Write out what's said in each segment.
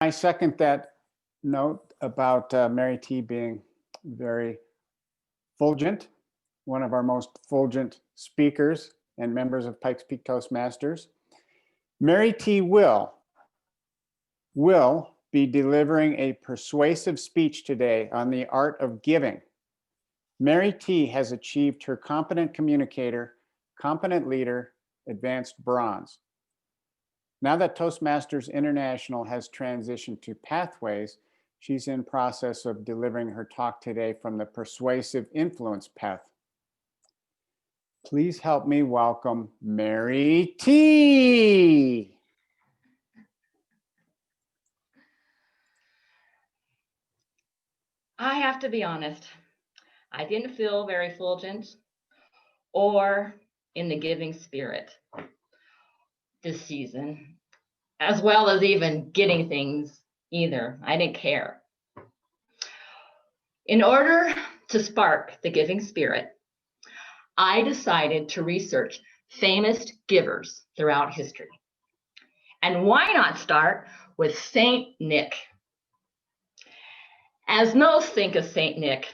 I second that note about MaryT being very fulgent, one of our most fulgent speakers and members of Pikes Peak Toastmasters. MaryT will be delivering a persuasive speech today on the art of giving. MaryT has achieved her competent communicator, competent leader, advanced bronze. Now that Toastmasters International has transitioned to Pathways, she's in process of delivering her talk today from the Persuasive Influence path. Please help me welcome MaryT. I have to be honest, I didn't feel very fulgent or in the giving spirit this season, as well as even getting things either. I didn't care. In order to spark the giving spirit, I decided to research famous givers throughout history. And why not start with Saint Nick? As most think of Saint Nick,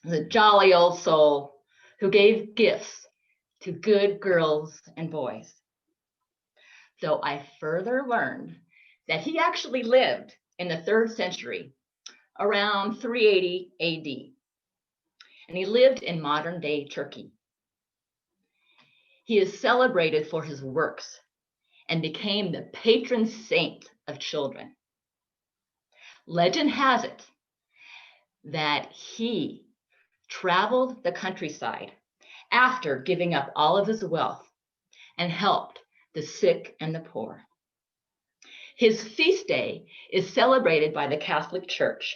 the jolly old soul who gave gifts to good girls and boys. Though I further learned that he actually lived in the 3rd century, around 380 AD, and he lived in modern-day Turkey. He is celebrated for his works and became the patron saint of children. Legend has it that he traveled the countryside after giving up all of his wealth and helped the sick and the poor. His feast day is celebrated by the Catholic Church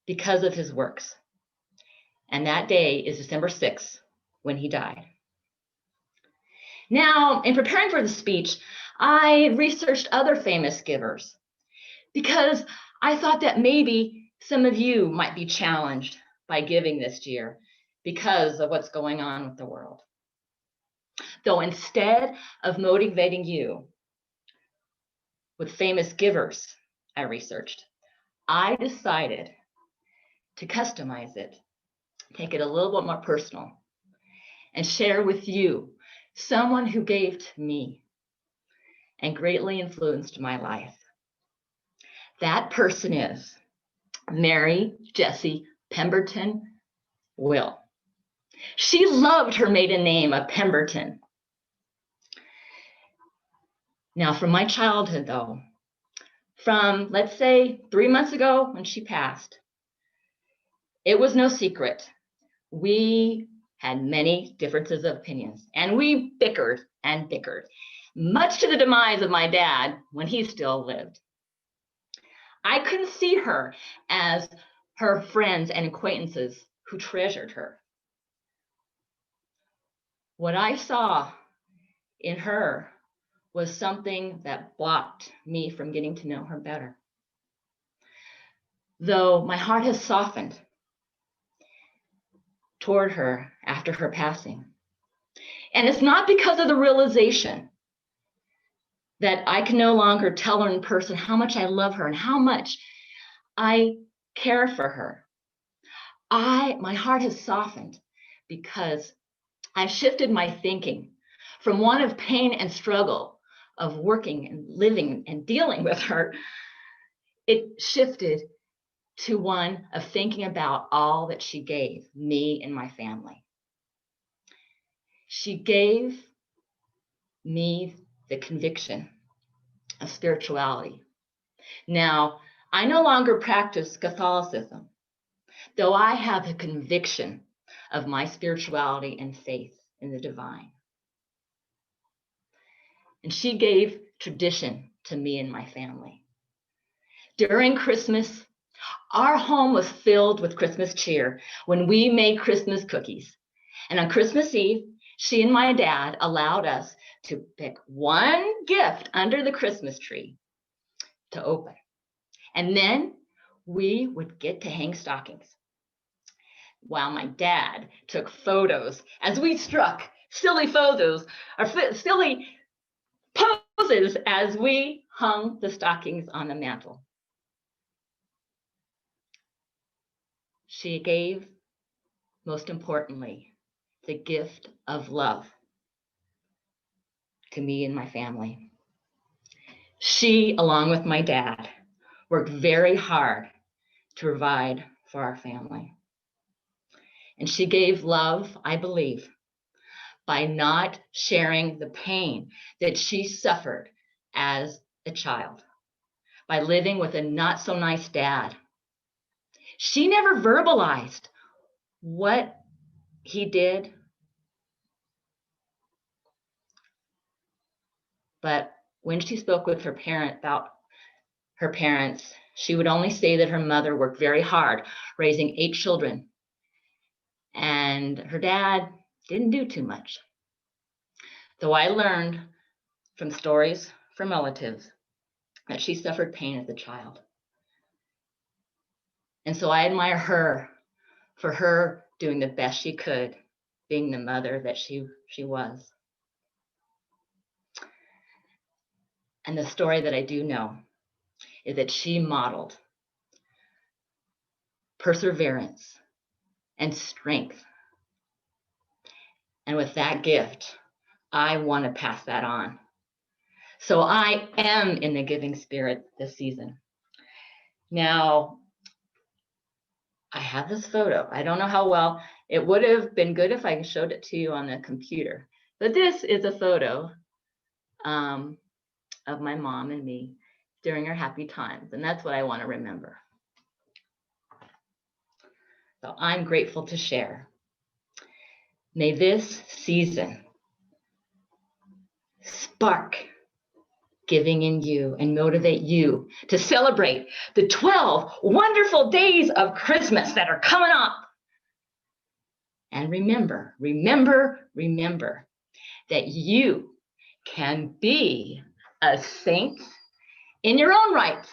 because of his works. And that day is December 6th, when he died. Now, in preparing for the speech, I researched other famous givers because I thought that maybe some of you might be challenged by giving this year because of what's going on with the world. Though instead of motivating you with famous givers I researched, I decided to customize it, take it a little bit more personal, and share with you someone who gave to me and greatly influenced my life. That person is Mary Jessie Pemberton Will. She loved her maiden name of Pemberton. Now, from my childhood, though, from, let's say, 3 months ago when she passed, it was no secret. We had many differences of opinions, and we bickered and bickered, much to the demise of my dad when he still lived. I couldn't see her as her friends and acquaintances who treasured her. What I saw in her was something that blocked me from getting to know her better. Though my heart has softened toward her after her passing. And it's not because of the realization that I can no longer tell her in person how much I love her and how much I care for her. My heart has softened because I've shifted my thinking from one of pain and struggle of working and living and dealing with her. It shifted to one of thinking about all that she gave me and my family. She gave me the conviction of spirituality. Now, I no longer practice Catholicism, though I have a conviction of my spirituality and faith in the divine. And she gave tradition to me and my family. During Christmas, our home was filled with Christmas cheer when we made Christmas cookies. And on Christmas Eve, she and my dad allowed us to pick one gift under the Christmas tree to open. And then we would get to hang stockings, while my dad took photos as we struck silly photos or silly roses as we hung the stockings on the mantle. She gave, most importantly, the gift of love to me and my family. She, along with my dad, worked very hard to provide for our family. And she gave love, I believe, by not sharing the pain that she suffered as a child, by living with a not so nice dad. She never verbalized what he did, but when she spoke with her parent about her parents, she would only say that her mother worked very hard, raising 8 children, and her dad didn't do too much. Though I learned from stories from relatives that she suffered pain as a child. And so I admire her for her doing the best she could, being the mother that she was. And the story that I do know is that she modeled perseverance and strength. And with that gift, I want to pass that on. So I am in the giving spirit this season. Now, I have this photo. I don't know how well. It would have been good if I showed it to you on the computer. But this is a photo of my mom and me during our happy times. And that's what I want to remember. So I'm grateful to share. May this season spark giving in you and motivate you to celebrate the 12 wonderful days of Christmas that are coming up. And remember that you can be a saint in your own right.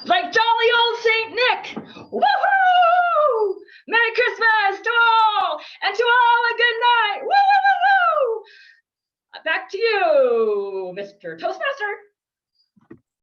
Like jolly old Saint Nick. Woohoo! Merry Christmas to all, and to all a good night. Woo! Back to you, Mr. Toastmaster.